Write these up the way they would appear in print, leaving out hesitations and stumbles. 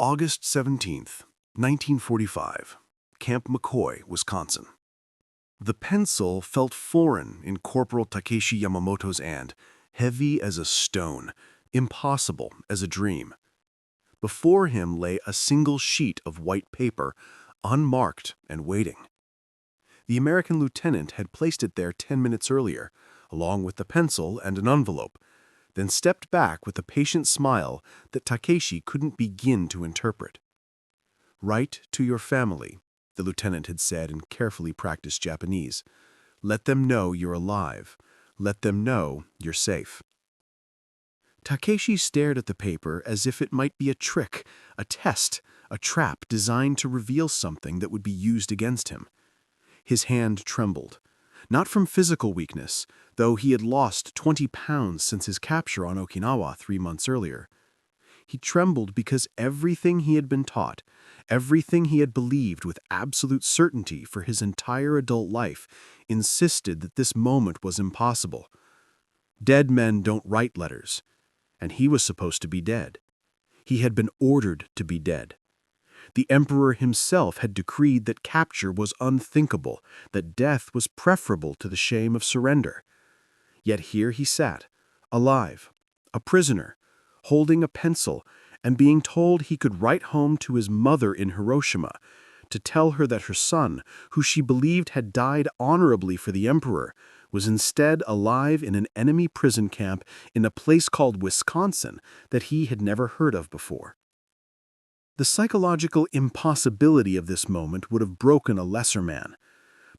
August 17th, 1945, Camp McCoy, Wisconsin. The pencil felt foreign in Corporal Takeshi Yamamoto's hand, heavy as a stone, impossible as a dream. Before him lay a single sheet of white paper, unmarked and waiting. The American lieutenant had placed it there 10 minutes earlier, along with the pencil and an envelope, then stepped back with a patient smile that Takeshi couldn't begin to interpret. "Write to your family," the lieutenant had said in carefully practiced Japanese. "Let them know you're alive. Let them know you're safe." Takeshi stared at the paper as if it might be a trick, a test, a trap designed to reveal something that would be used against him. His hand trembled. Not from physical weakness, though he had lost 20 pounds since his capture on Okinawa 3 months earlier. He trembled because everything he had been taught, everything he had believed with absolute certainty for his entire adult life, insisted that this moment was impossible. Dead men don't write letters, and he was supposed to be dead. He had been ordered to be dead. The emperor himself had decreed that capture was unthinkable, that death was preferable to the shame of surrender. Yet here he sat, alive, a prisoner, holding a pencil and being told he could write home to his mother in Hiroshima, to tell her that her son, who she believed had died honorably for the emperor, was instead alive in an enemy prison camp in a place called Wisconsin that he had never heard of before. The psychological impossibility of this moment would have broken a lesser man.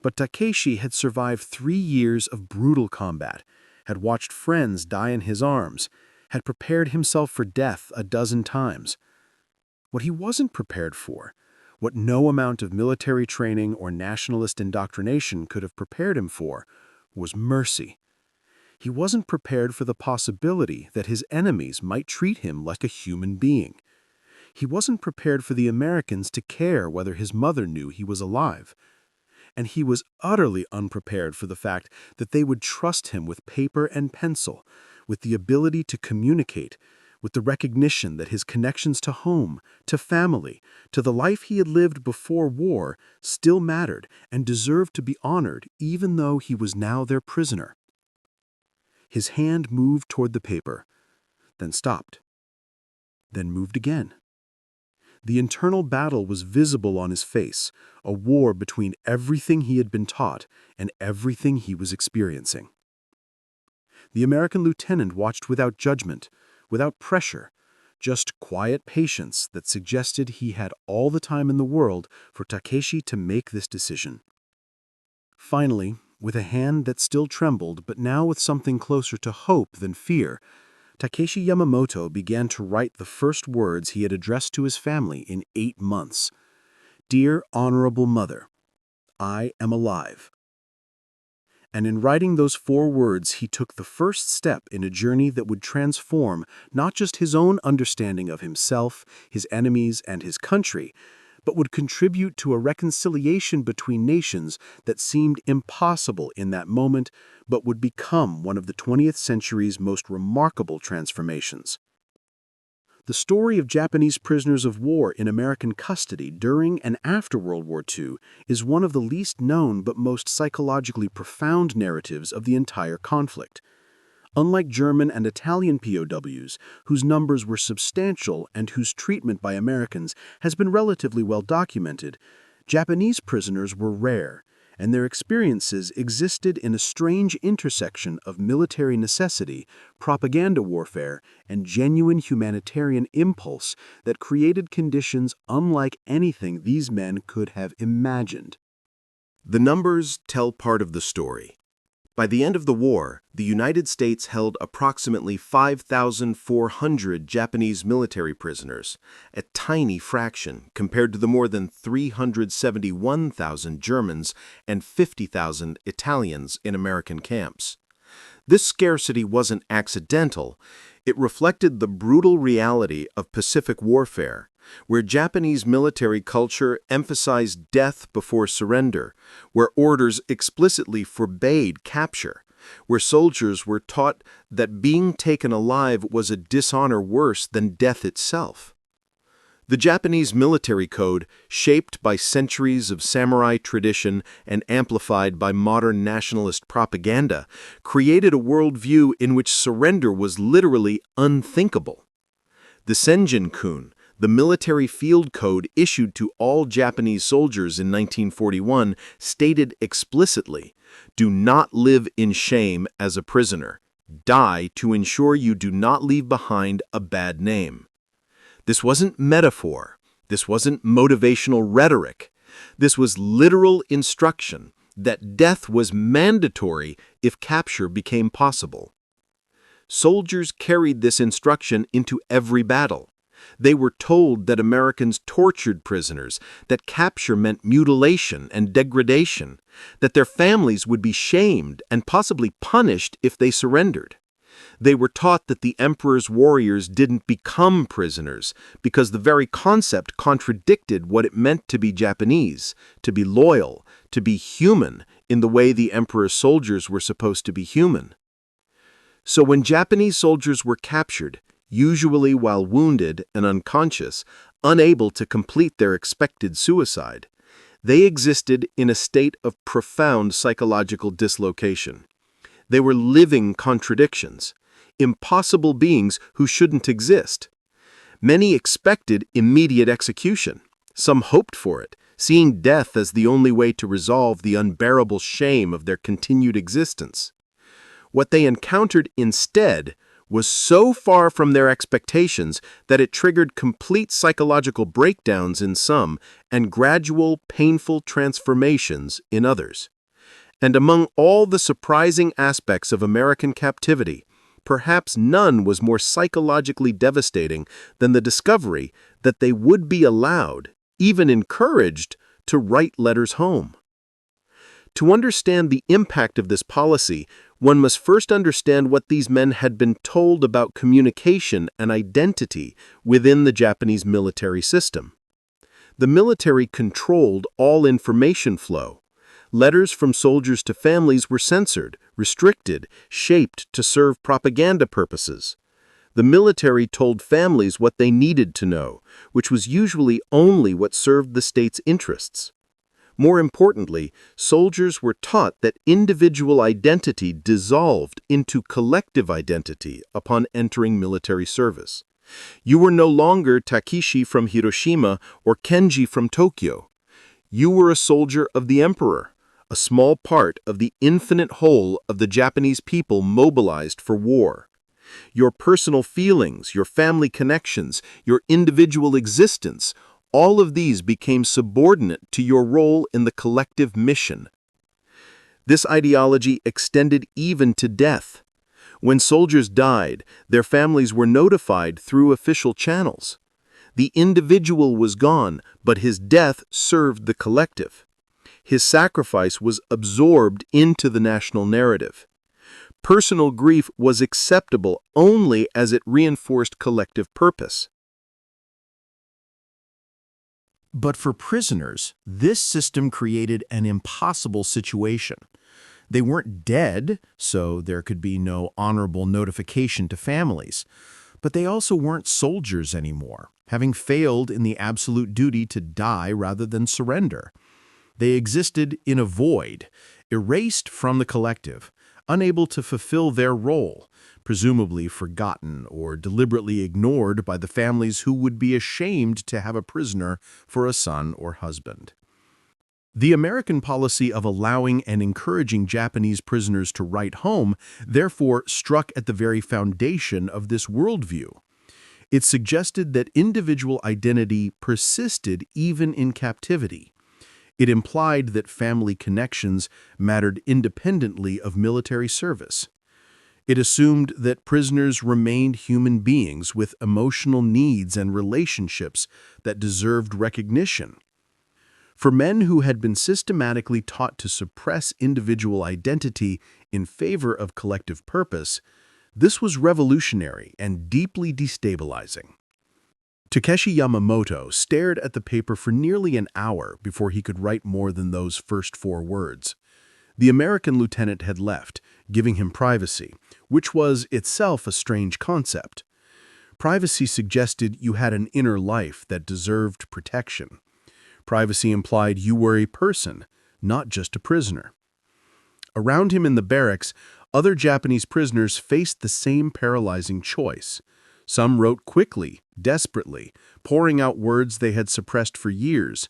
But Takeshi had survived 3 years of brutal combat, had watched friends die in his arms, had prepared himself for death a dozen times. What he wasn't prepared for, what no amount of military training or nationalist indoctrination could have prepared him for, was mercy. He wasn't prepared for the possibility that his enemies might treat him like a human being. He wasn't prepared for the Americans to care whether his mother knew he was alive. And he was utterly unprepared for the fact that they would trust him with paper and pencil, with the ability to communicate, with the recognition that his connections to home, to family, to the life he had lived before war still mattered and deserved to be honored even though he was now their prisoner. His hand moved toward the paper, then stopped, then moved again. The internal battle was visible on his face, a war between everything he had been taught and everything he was experiencing. The American lieutenant watched without judgment, without pressure, just quiet patience that suggested he had all the time in the world for Takeshi to make this decision. Finally, with a hand that still trembled but now with something closer to hope than fear, Takeshi Yamamoto began to write the first words he had addressed to his family in 8 months. "Dear Honorable Mother, I am alive." And in writing those 4 words, he took the first step in a journey that would transform not just his own understanding of himself, his enemies, and his country, but would contribute to a reconciliation between nations that seemed impossible in that moment, but would become one of the 20th century's most remarkable transformations. The story of Japanese prisoners of war in American custody during and after World War II is one of the least known but most psychologically profound narratives of the entire conflict. Unlike German and Italian POWs, whose numbers were substantial and whose treatment by Americans has been relatively well documented, Japanese prisoners were rare, and their experiences existed in a strange intersection of military necessity, propaganda warfare, and genuine humanitarian impulse that created conditions unlike anything these men could have imagined. The numbers tell part of the story. By the end of the war, the United States held approximately 5,400 Japanese military prisoners, a tiny fraction compared to the more than 371,000 Germans and 50,000 Italians in American camps. This scarcity wasn't accidental. It reflected the brutal reality of Pacific warfare, where Japanese military culture emphasized death before surrender, where orders explicitly forbade capture, where soldiers were taught that being taken alive was a dishonor worse than death itself. The Japanese military code, shaped by centuries of samurai tradition and amplified by modern nationalist propaganda, created a worldview in which surrender was literally unthinkable. The Senjin-kun, the military field code issued to all Japanese soldiers in 1941, stated explicitly, "Do not live in shame as a prisoner. Die to ensure you do not leave behind a bad name." This wasn't metaphor. This wasn't motivational rhetoric. This was literal instruction that death was mandatory if capture became possible. Soldiers carried this instruction into every battle. They were told that Americans tortured prisoners, that capture meant mutilation and degradation, that their families would be shamed and possibly punished if they surrendered. They were taught that the emperor's warriors didn't become prisoners because the very concept contradicted what it meant to be Japanese, to be loyal, to be human in the way the emperor's soldiers were supposed to be human. So when Japanese soldiers were captured, usually while wounded and unconscious, unable to complete their expected suicide, they existed in a state of profound psychological dislocation. They were living contradictions, impossible beings who shouldn't exist. Many expected immediate execution. Some hoped for it, seeing death as the only way to resolve the unbearable shame of their continued existence. What they encountered instead was so far from their expectations that it triggered complete psychological breakdowns in some and gradual, painful transformations in others. And among all the surprising aspects of American captivity, perhaps none was more psychologically devastating than the discovery that they would be allowed, even encouraged, to write letters home. To understand the impact of this policy, one must first understand what these men had been told about communication and identity within the Japanese military system. The military controlled all information flow. Letters from soldiers to families were censored, restricted, shaped to serve propaganda purposes. The military told families what they needed to know, which was usually only what served the state's interests. More importantly, soldiers were taught that individual identity dissolved into collective identity upon entering military service. You were no longer Takeshi from Hiroshima or Kenji from Tokyo. You were a soldier of the emperor, a small part of the infinite whole of the Japanese people mobilized for war. Your personal feelings, your family connections, your individual existence, all of these became subordinate to your role in the collective mission. This ideology extended even to death. When soldiers died, their families were notified through official channels. The individual was gone, but his death served the collective. His sacrifice was absorbed into the national narrative. Personal grief was acceptable only as it reinforced collective purpose. But for prisoners, this system created an impossible situation. They weren't dead, so there could be no honorable notification to families. But they also weren't soldiers anymore, having failed in the absolute duty to die rather than surrender. They existed in a void, erased from the collective, unable to fulfill their role, presumably forgotten or deliberately ignored by the families who would be ashamed to have a prisoner for a son or husband. The American policy of allowing and encouraging Japanese prisoners to write home therefore struck at the very foundation of this worldview. It suggested that individual identity persisted even in captivity. It implied that family connections mattered independently of military service. It assumed that prisoners remained human beings with emotional needs and relationships that deserved recognition. For men who had been systematically taught to suppress individual identity in favor of collective purpose, this was revolutionary and deeply destabilizing. Takeshi Yamamoto stared at the paper for nearly an hour before he could write more than those first 4 words. The American lieutenant had left, giving him privacy, which was itself a strange concept. Privacy suggested you had an inner life that deserved protection. Privacy implied you were a person, not just a prisoner. Around him in the barracks, other Japanese prisoners faced the same paralyzing choice. Some wrote quickly, desperately, pouring out words they had suppressed for years.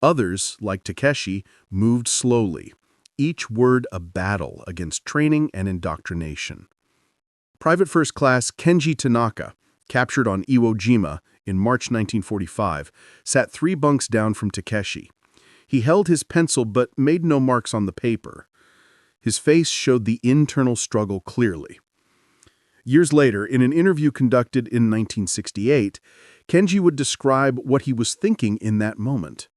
Others, like Takeshi, moved slowly, each word a battle against training and indoctrination. Private First Class Kenji Tanaka, captured on Iwo Jima in March 1945, sat 3 bunks down from Takeshi. He held his pencil but made no marks on the paper. His face showed the internal struggle clearly. Years later, in an interview conducted in 1968, Kenji would describe what he was thinking in that moment.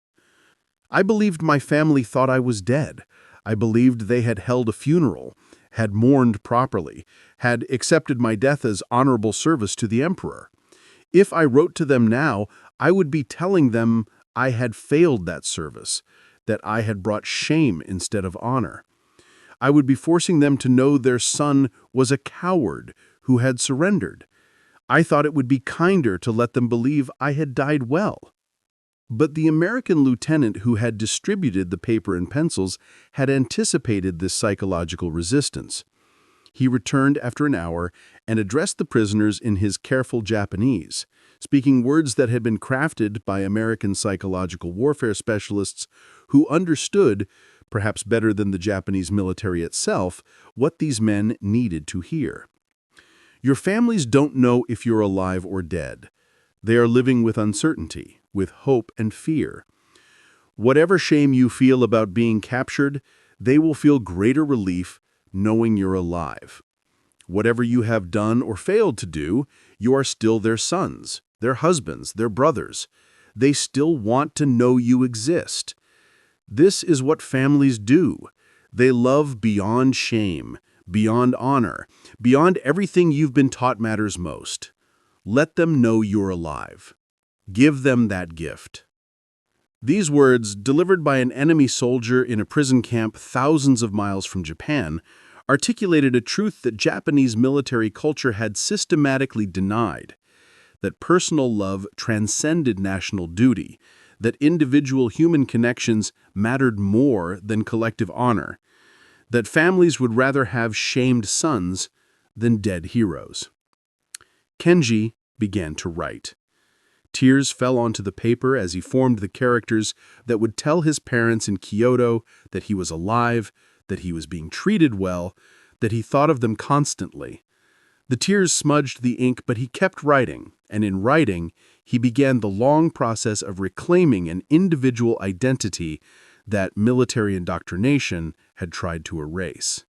"I believed my family thought I was dead. I believed they had held a funeral, had mourned properly, had accepted my death as honorable service to the emperor. If I wrote to them now, I would be telling them I had failed that service, that I had brought shame instead of honor. I would be forcing them to know their son was a coward who had surrendered. I thought it would be kinder to let them believe I had died well." But the American lieutenant who had distributed the paper and pencils had anticipated this psychological resistance. He returned after an hour and addressed the prisoners in his careful Japanese, speaking words that had been crafted by American psychological warfare specialists who understood, perhaps better than the Japanese military itself, what these men needed to hear. "Your families don't know if you're alive or dead. They are living with uncertainty, with hope and fear. Whatever shame you feel about being captured, they will feel greater relief knowing you're alive. Whatever you have done or failed to do, you are still their sons, their husbands, their brothers. They still want to know you exist. This is what families do. They love beyond shame, beyond honor, beyond everything you've been taught matters most. Let them know you're alive. Give them that gift." These words, delivered by an enemy soldier in a prison camp thousands of miles from Japan, articulated a truth that Japanese military culture had systematically denied: that personal love transcended national duty, that individual human connections mattered more than collective honor, that families would rather have shamed sons than dead heroes. Kenji began to write. Tears fell onto the paper as he formed the characters that would tell his parents in Kyoto that he was alive, that he was being treated well, that he thought of them constantly. The tears smudged the ink, but he kept writing, and in writing, he began the long process of reclaiming an individual identity that military indoctrination had tried to erase.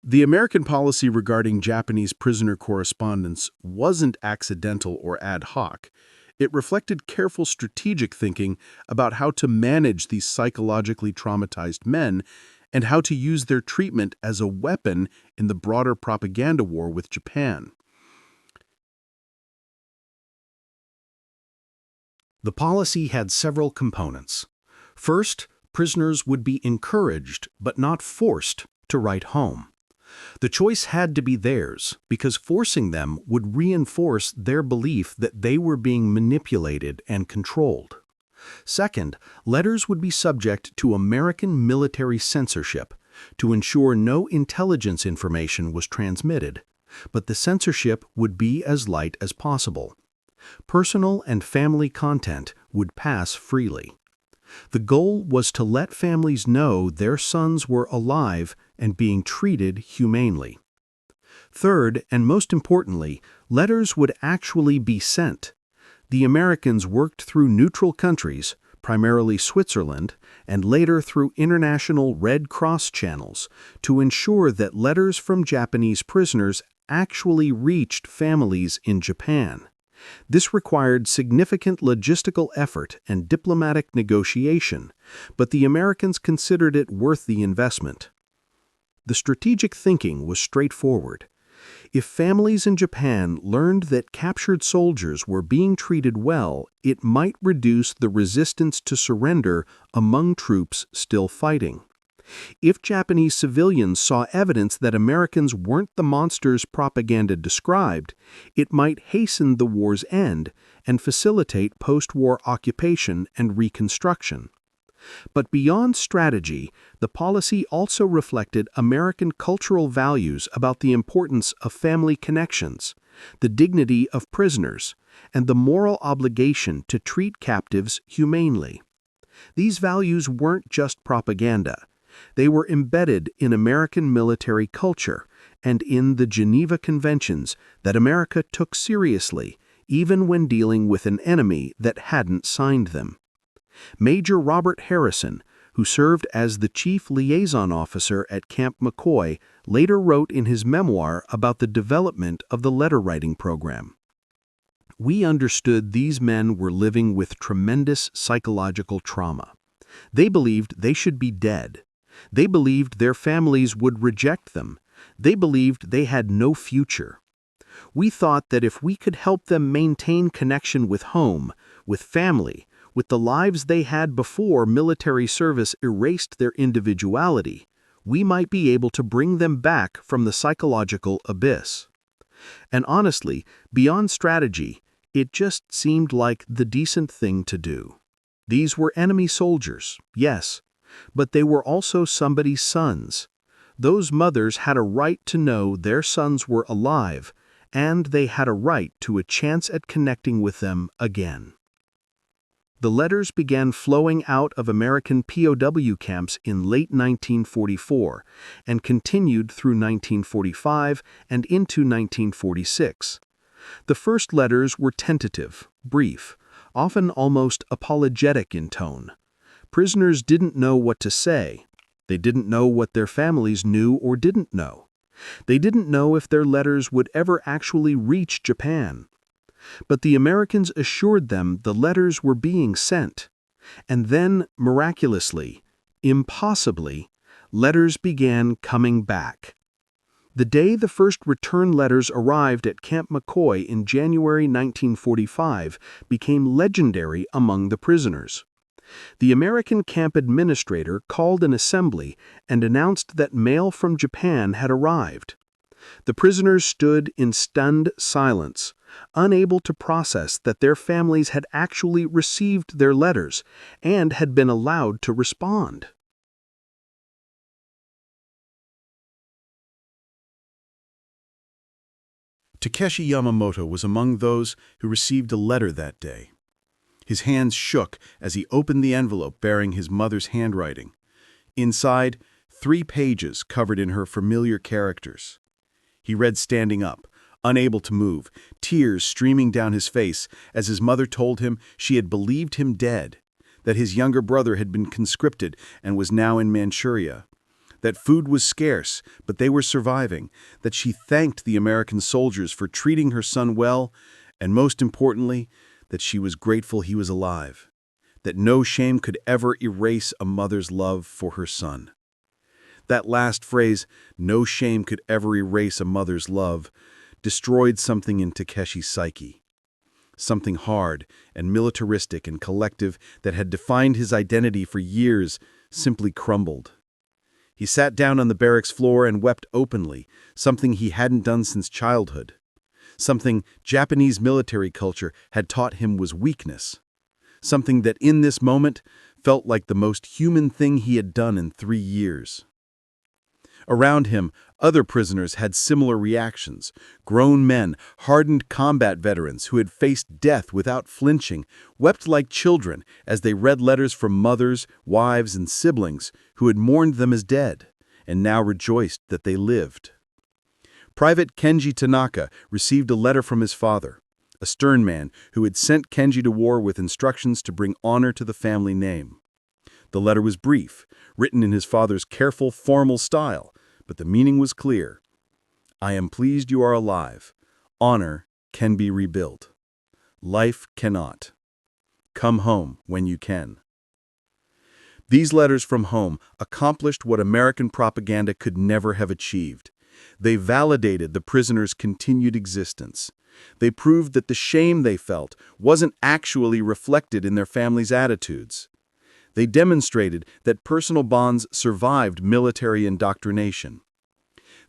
The American policy regarding Japanese prisoner correspondence wasn't accidental or ad hoc. It reflected careful strategic thinking about how to manage these psychologically traumatized men and how to use their treatment as a weapon in the broader propaganda war with Japan. The policy had several components. First, prisoners would be encouraged, but not forced, to write home. The choice had to be theirs, because forcing them would reinforce their belief that they were being manipulated and controlled. Second, letters would be subject to American military censorship to ensure no intelligence information was transmitted, but the censorship would be as light as possible. Personal and family content would pass freely. The goal was to let families know their sons were alive and being treated humanely. Third, and most importantly, letters would actually be sent. The Americans worked through neutral countries, primarily Switzerland, and later through international Red Cross channels, to ensure that letters from Japanese prisoners actually reached families in Japan. This required significant logistical effort and diplomatic negotiation, but the Americans considered it worth the investment. The strategic thinking was straightforward. If families in Japan learned that captured soldiers were being treated well, it might reduce the resistance to surrender among troops still fighting. If Japanese civilians saw evidence that Americans weren't the monsters propaganda described, it might hasten the war's end and facilitate post-war occupation and reconstruction. But beyond strategy, the policy also reflected American cultural values about the importance of family connections, the dignity of prisoners, and the moral obligation to treat captives humanely. These values weren't just propaganda. They were embedded in American military culture and in the Geneva Conventions that America took seriously, even when dealing with an enemy that hadn't signed them. Major Robert Harrison, who served as the chief liaison officer at Camp McCoy, later wrote in his memoir about the development of the letter-writing program. We understood these men were living with tremendous psychological trauma. They believed they should be dead. They believed their families would reject them. They believed they had no future. We thought that if we could help them maintain connection with home, with family, with the lives they had before military service erased their individuality, we might be able to bring them back from the psychological abyss. And honestly, beyond strategy, it just seemed like the decent thing to do. These were enemy soldiers, yes, but they were also somebody's sons. Those mothers had a right to know their sons were alive, and they had a right to a chance at connecting with them again. The letters began flowing out of American POW camps in late 1944 and continued through 1945 and into 1946. The first letters were tentative, brief, often almost apologetic in tone. Prisoners didn't know what to say. They didn't know what their families knew or didn't know. They didn't know if their letters would ever actually reach Japan. But the Americans assured them the letters were being sent. And then, miraculously, impossibly, letters began coming back. The day the first return letters arrived at Camp McCoy in January 1945 became legendary among the prisoners. The American camp administrator called an assembly and announced that mail from Japan had arrived. The prisoners stood in stunned silence, unable to process that their families had actually received their letters and had been allowed to respond. Takeshi Yamamoto was among those who received a letter that day. His hands shook as he opened the envelope bearing his mother's handwriting. Inside, 3 pages covered in her familiar characters. He read standing up, unable to move, tears streaming down his face as his mother told him she had believed him dead, that his younger brother had been conscripted and was now in Manchuria, that food was scarce, but they were surviving, that she thanked the American soldiers for treating her son well, and most importantly, that she was grateful he was alive, that no shame could ever erase a mother's love for her son. That last phrase, no shame could ever erase a mother's love, destroyed something in Takeshi's psyche. Something hard and militaristic and collective that had defined his identity for years simply crumbled. He sat down on the barracks floor and wept openly, something he hadn't done since childhood. Something Japanese military culture had taught him was weakness. Something that in this moment felt like the most human thing he had done in 3 years. Around him, other prisoners had similar reactions. Grown men, hardened combat veterans who had faced death without flinching, wept like children as they read letters from mothers, wives, and siblings who had mourned them as dead, and now rejoiced that they lived. Private Kenji Tanaka received a letter from his father, a stern man who had sent Kenji to war with instructions to bring honor to the family name. The letter was brief, written in his father's careful, formal style, but the meaning was clear. I am pleased you are alive. Honor can be rebuilt. Life cannot. Come home when you can. These letters from home accomplished what American propaganda could never have achieved. They validated the prisoners' continued existence. They proved that the shame they felt wasn't actually reflected in their families' attitudes. They demonstrated that personal bonds survived military indoctrination.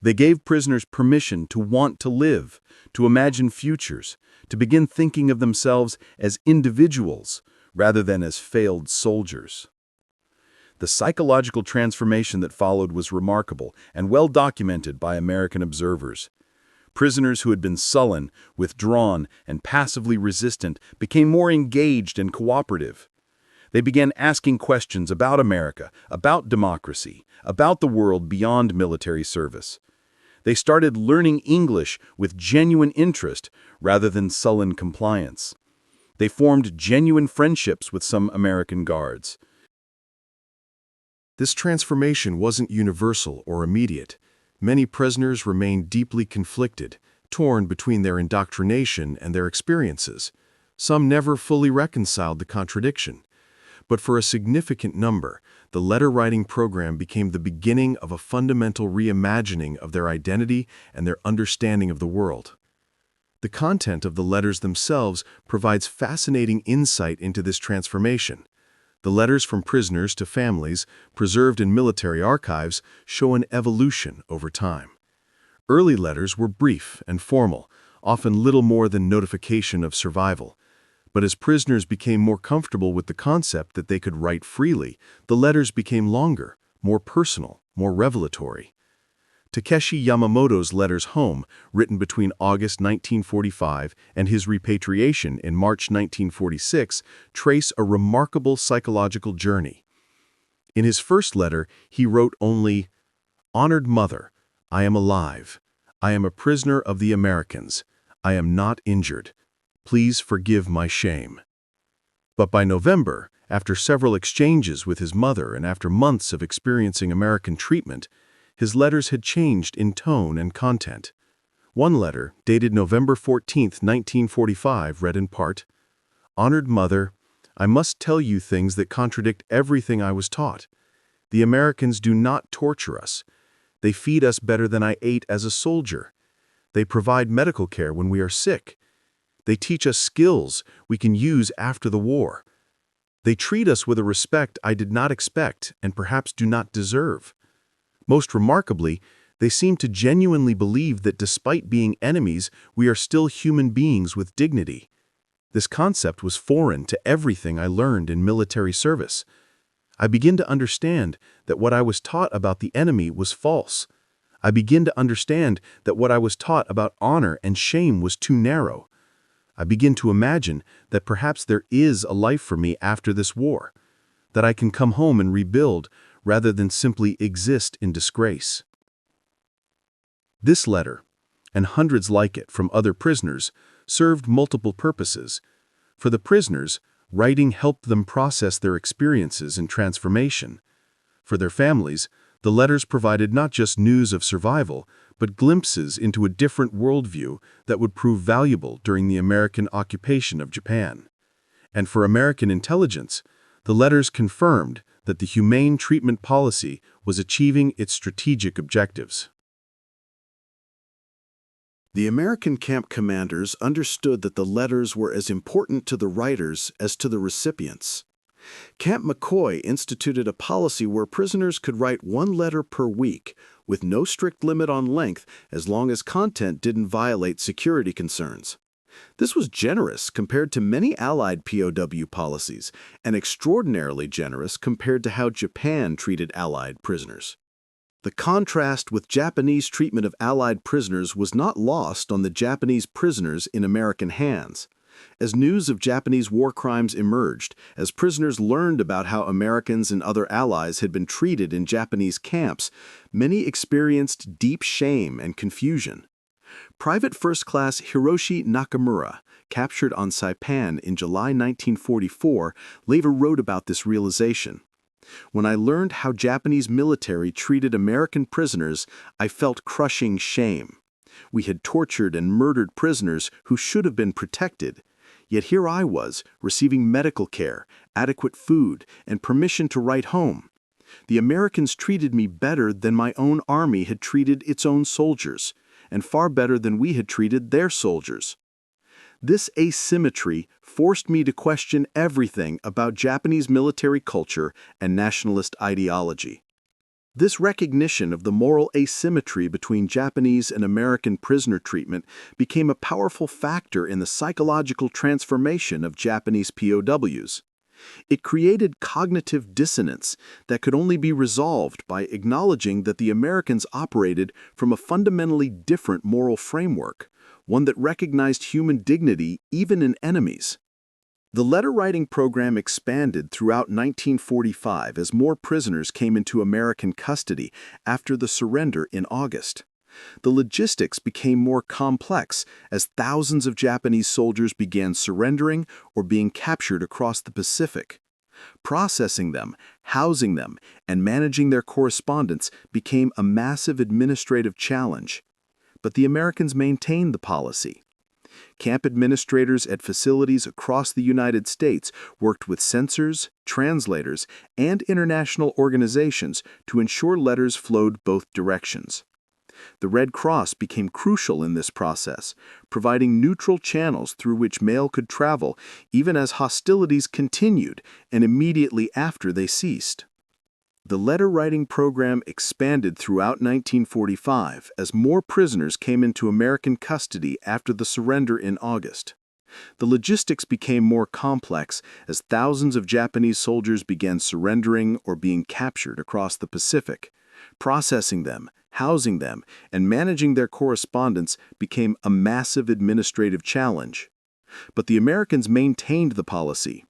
They gave prisoners permission to want to live, to imagine futures, to begin thinking of themselves as individuals rather than as failed soldiers. The psychological transformation that followed was remarkable and well documented by American observers. Prisoners who had been sullen, withdrawn, and passively resistant became more engaged and cooperative. They began asking questions about America, about democracy, about the world beyond military service. They started learning English with genuine interest rather than sullen compliance. They formed genuine friendships with some American guards. This transformation wasn't universal or immediate. Many prisoners remained deeply conflicted, torn between their indoctrination and their experiences. Some never fully reconciled the contradiction. But for a significant number, the letter-writing program became the beginning of a fundamental reimagining of their identity and their understanding of the world. The content of the letters themselves provides fascinating insight into this transformation. The letters from prisoners to families, preserved in military archives, show an evolution over time. Early letters were brief and formal, often little more than notification of survival. But as prisoners became more comfortable with the concept that they could write freely, the letters became longer, more personal, more revelatory. Takeshi Yamamoto's letters home, written between August 1945 and his repatriation in March 1946, trace a remarkable psychological journey. In his first letter, he wrote only, "Honored Mother, I am alive. I am a prisoner of the Americans. I am not injured. Please forgive my shame." But by November, after several exchanges with his mother and after months of experiencing American treatment, his letters had changed in tone and content. One letter, dated November 14, 1945, read in part, "Honored Mother, I must tell you things that contradict everything I was taught. The Americans do not torture us. They feed us better than I ate as a soldier. They provide medical care when we are sick. They teach us skills we can use after the war. They treat us with a respect I did not expect and perhaps do not deserve. Most remarkably, they seem to genuinely believe that despite being enemies, we are still human beings with dignity. This concept was foreign to everything I learned in military service. I begin to understand that what I was taught about the enemy was false. I begin to understand that what I was taught about honor and shame was too narrow. I begin to imagine that perhaps there is a life for me after this war, that I can come home and rebuild rather than simply exist in disgrace." This letter, and hundreds like it from other prisoners, served multiple purposes. For the prisoners, writing helped them process their experiences and transformation. For their families, the letters provided not just news of survival, but glimpses into a different worldview that would prove valuable during the American occupation of Japan. And for American intelligence, the letters confirmed that the humane treatment policy was achieving its strategic objectives. The American camp commanders understood that the letters were as important to the writers as to the recipients. Camp McCoy instituted a policy where prisoners could write one letter per week, with no strict limit on length as long as content didn't violate security concerns. This was generous compared to many Allied POW policies, and extraordinarily generous compared to how Japan treated Allied prisoners. The contrast with Japanese treatment of Allied prisoners was not lost on the Japanese prisoners in American hands. As news of Japanese war crimes emerged, as prisoners learned about how Americans and other allies had been treated in Japanese camps, many experienced deep shame and confusion. Private First Class Hiroshi Nakamura, captured on Saipan in July 1944, later wrote about this realization. "When I learned how Japanese military treated American prisoners, I felt crushing shame. We had tortured and murdered prisoners who should have been protected. Yet here I was, receiving medical care, adequate food, and permission to write home. The Americans treated me better than my own army had treated its own soldiers, and far better than we had treated their soldiers." This asymmetry forced me to question everything about Japanese military culture and nationalist ideology. This recognition of the moral asymmetry between Japanese and American prisoner treatment became a powerful factor in the psychological transformation of Japanese POWs. It created cognitive dissonance that could only be resolved by acknowledging that the Americans operated from a fundamentally different moral framework, one that recognized human dignity even in enemies. The letter-writing program expanded throughout 1945 as more prisoners came into American custody after the surrender in August. The logistics became more complex as thousands of Japanese soldiers began surrendering or being captured across the Pacific. Processing them, housing them, and managing their correspondence became a massive administrative challenge. But the Americans maintained the policy. Camp administrators at facilities across the United States worked with censors, translators, and international organizations to ensure letters flowed both directions. The Red Cross became crucial in this process, providing neutral channels through which mail could travel even as hostilities continued and immediately after they ceased. The letter-writing program expanded throughout 1945 as more prisoners came into American custody after the surrender in August. The logistics became more complex as thousands of Japanese soldiers began surrendering or being captured across the Pacific. Processing them, housing them, and managing their correspondence became a massive administrative challenge. But the Americans maintained the policy.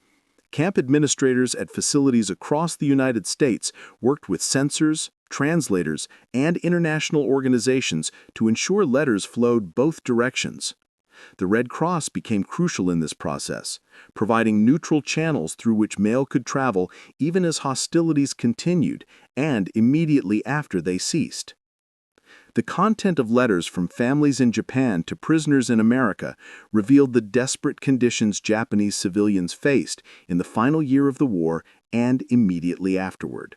Camp administrators at facilities across the United States worked with censors, translators, and international organizations to ensure letters flowed both directions. The Red Cross became crucial in this process, providing neutral channels through which mail could travel even as hostilities continued and immediately after they ceased. The content of letters from families in Japan to prisoners in America revealed the desperate conditions Japanese civilians faced in the final year of the war and immediately afterward.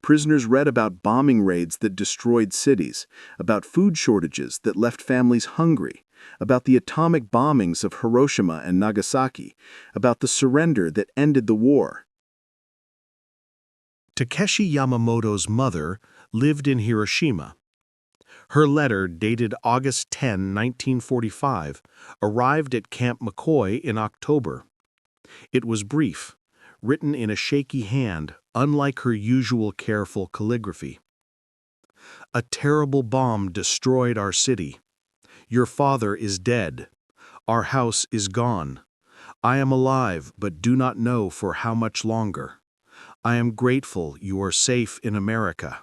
Prisoners read about bombing raids that destroyed cities, about food shortages that left families hungry, about the atomic bombings of Hiroshima and Nagasaki, about the surrender that ended the war. Takeshi Yamamoto's mother lived in Hiroshima. Her letter, dated August 10, 1945, arrived at Camp McCoy in October. It was brief, written in a shaky hand, unlike her usual careful calligraphy. "A terrible bomb destroyed our city. Your father is dead. Our house is gone. I am alive, but do not know for how much longer. I am grateful you are safe in America."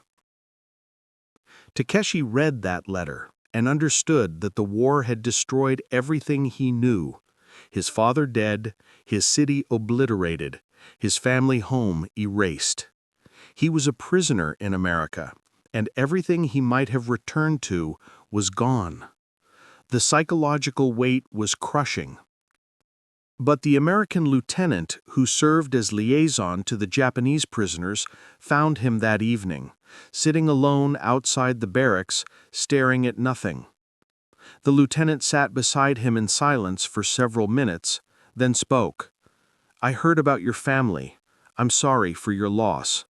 Takeshi read that letter and understood that the war had destroyed everything he knew. His father dead, his city obliterated, his family home erased. He was a prisoner in America, and everything he might have returned to was gone. The psychological weight was crushing. But the American lieutenant who served as liaison to the Japanese prisoners found him that evening, sitting alone outside the barracks, staring at nothing. The lieutenant sat beside him in silence for several minutes, then spoke. "I heard about your family. I'm sorry for your loss.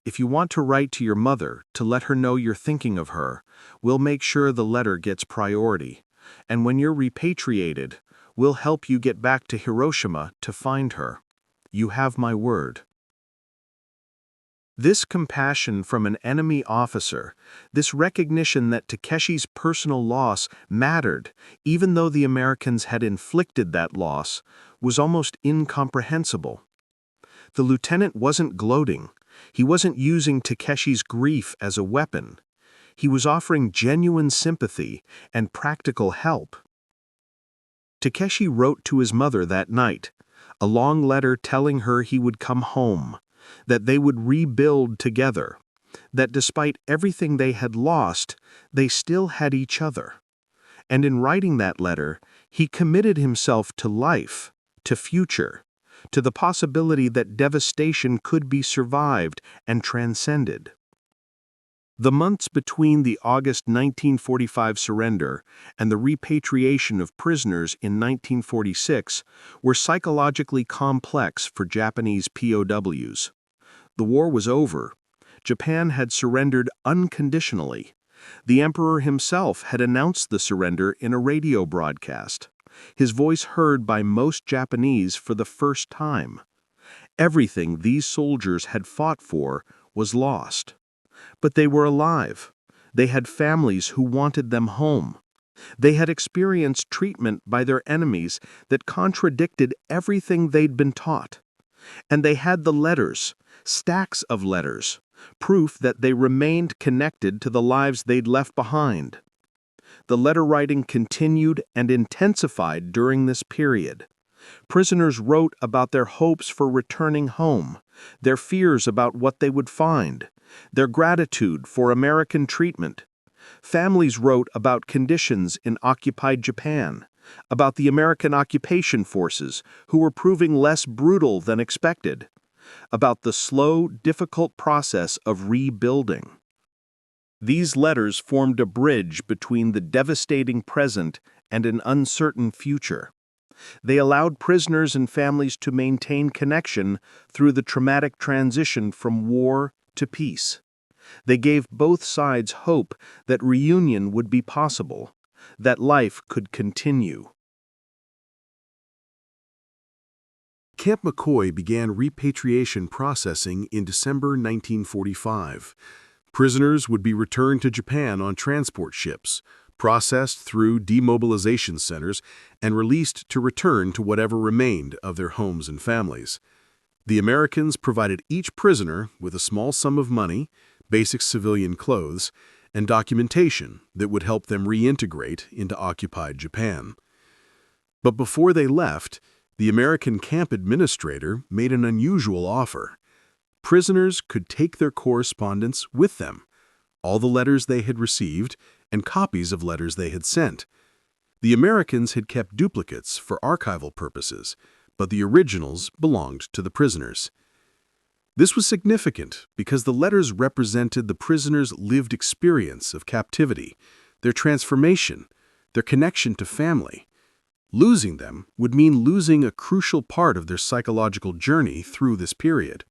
If you want to write to your mother to let her know you're thinking of her, we'll make sure the letter gets priority. And when you're repatriated, we'll help you get back to Hiroshima to find her. You have my word." This compassion from an enemy officer, this recognition that Takeshi's personal loss mattered, even though the Americans had inflicted that loss, was almost incomprehensible. The lieutenant wasn't gloating. He wasn't using Takeshi's grief as a weapon. He was offering genuine sympathy and practical help. Takeshi wrote to his mother that night, a long letter telling her he would come home, that they would rebuild together, that despite everything they had lost, they still had each other. And in writing that letter, he committed himself to life, to future, to the possibility that devastation could be survived and transcended. The months between the August 1945 surrender and the repatriation of prisoners in 1946 were psychologically complex for Japanese POWs. The war was over. Japan had surrendered unconditionally. The emperor himself had announced the surrender in a radio broadcast, his voice heard by most Japanese for the first time. Everything these soldiers had fought for was lost. But they were alive. They had families who wanted them home. They had experienced treatment by their enemies that contradicted everything they'd been taught. And they had the letters, stacks of letters, proof that they remained connected to the lives they'd left behind. The letter writing continued and intensified during this period. Prisoners wrote about their hopes for returning home, their fears about what they would find, their gratitude for American treatment. Families wrote about conditions in occupied Japan, about the American occupation forces who were proving less brutal than expected, about the slow, difficult process of rebuilding. These letters formed a bridge between the devastating present and an uncertain future. They allowed prisoners and families to maintain connection through the traumatic transition from war to peace. They gave both sides hope that reunion would be possible, that life could continue. Camp McCoy began repatriation processing in December 1945. Prisoners would be returned to Japan on transport ships, processed through demobilization centers, and released to return to whatever remained of their homes and families. The Americans provided each prisoner with a small sum of money, basic civilian clothes, and documentation that would help them reintegrate into occupied Japan. But before they left, the American camp administrator made an unusual offer. Prisoners could take their correspondence with them, all the letters they had received and copies of letters they had sent. The Americans had kept duplicates for archival purposes, but the originals belonged to the prisoners. This was significant because the letters represented the prisoners' lived experience of captivity, their transformation, their connection to family. Losing them would mean losing a crucial part of their psychological journey through this period.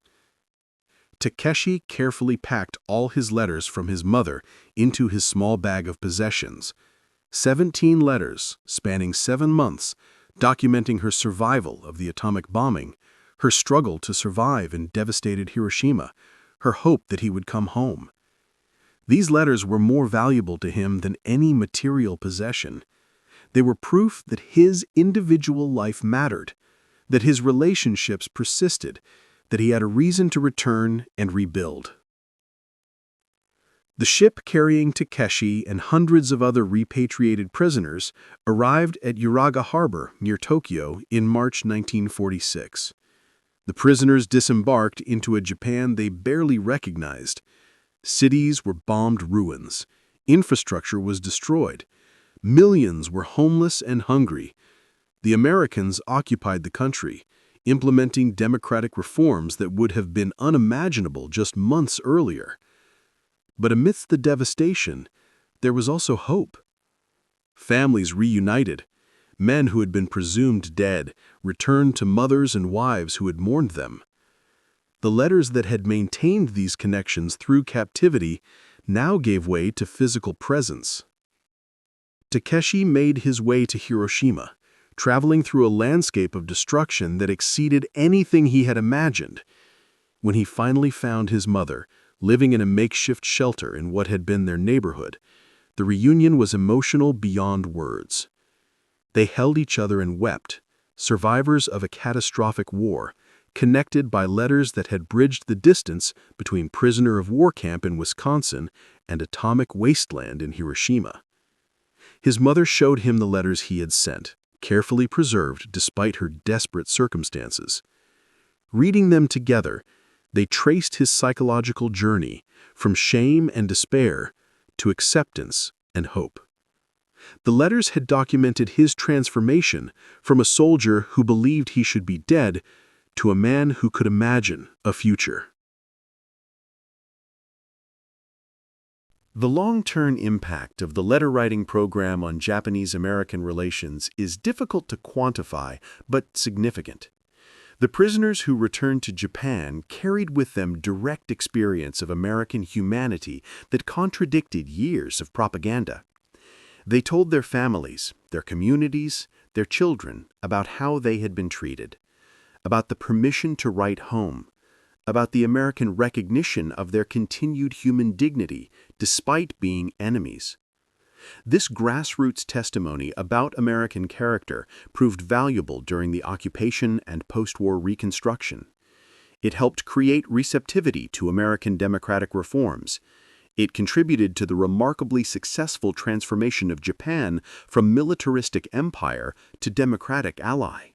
Takeshi carefully packed all his letters from his mother into his small bag of possessions. 17 letters, spanning 7 months, documenting her survival of the atomic bombing, her struggle to survive in devastated Hiroshima, her hope that he would come home. These letters were more valuable to him than any material possession. They were proof that his individual life mattered, that his relationships persisted, that he had a reason to return and rebuild. The ship carrying Takeshi and hundreds of other repatriated prisoners arrived at Uraga Harbor near Tokyo in March 1946. The prisoners disembarked into a Japan they barely recognized. Cities were bombed ruins. Infrastructure was destroyed. Millions were homeless and hungry. The Americans occupied the country, implementing democratic reforms that would have been unimaginable just months earlier. But amidst the devastation, there was also hope. Families reunited. Men who had been presumed dead returned to mothers and wives who had mourned them. The letters that had maintained these connections through captivity now gave way to physical presence. Takeshi made his way to Hiroshima, traveling through a landscape of destruction that exceeded anything he had imagined. When he finally found his mother, living in a makeshift shelter in what had been their neighborhood, the reunion was emotional beyond words. They held each other and wept, survivors of a catastrophic war, connected by letters that had bridged the distance between prisoner of war camp in Wisconsin and atomic wasteland in Hiroshima. His mother showed him the letters he had sent, carefully preserved despite her desperate circumstances. Reading them together, they traced his psychological journey from shame and despair to acceptance and hope. The letters had documented his transformation from a soldier who believed he should be dead to a man who could imagine a future. The long-term impact of the letter-writing program on Japanese-American relations is difficult to quantify, but significant. The prisoners who returned to Japan carried with them direct experience of American humanity that contradicted years of propaganda. They told their families, their communities, their children about how they had been treated, about the permission to write home, about the American recognition of their continued human dignity despite being enemies. This grassroots testimony about American character proved valuable during the occupation and post-war Reconstruction. It helped create receptivity to American democratic reforms. It contributed to the remarkably successful transformation of Japan from militaristic empire to democratic ally.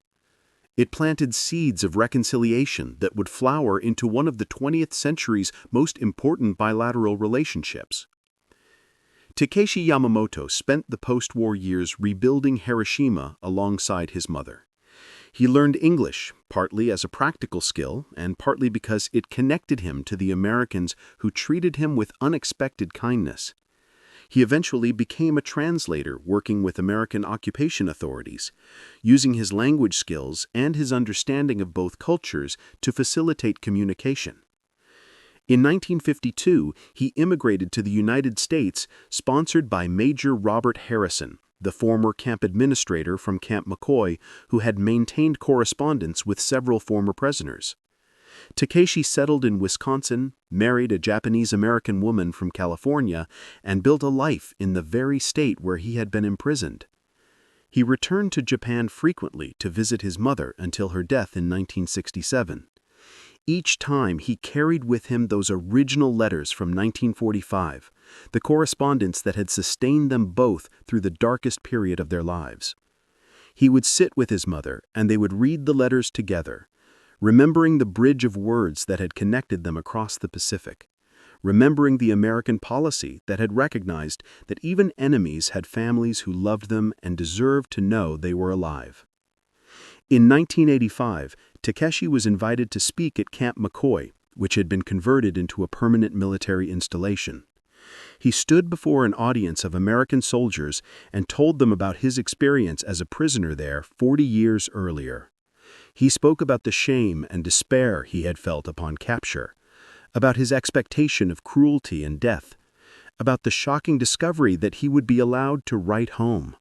It planted seeds of reconciliation that would flower into one of the 20th century's most important bilateral relationships. Takeshi Yamamoto spent the post-war years rebuilding Hiroshima alongside his mother. He learned English, partly as a practical skill and partly because it connected him to the Americans who treated him with unexpected kindness. He eventually became a translator working with American occupation authorities, using his language skills and his understanding of both cultures to facilitate communication. In 1952, he immigrated to the United States, sponsored by Major Robert Harrison, the former camp administrator from Camp McCoy, who had maintained correspondence with several former prisoners. Takeshi settled in Wisconsin, married a Japanese-American woman from California, and built a life in the very state where he had been imprisoned. He returned to Japan frequently to visit his mother until her death in 1967. Each time he carried with him those original letters from 1945, the correspondence that had sustained them both through the darkest period of their lives. He would sit with his mother and they would read the letters together, remembering the bridge of words that had connected them across the Pacific, remembering the American policy that had recognized that even enemies had families who loved them and deserved to know they were alive. In 1985, Takeshi was invited to speak at Camp McCoy, which had been converted into a permanent military installation. He stood before an audience of American soldiers and told them about his experience as a prisoner there 40 years earlier. He spoke about the shame and despair he had felt upon capture, about his expectation of cruelty and death, about the shocking discovery that he would be allowed to write home.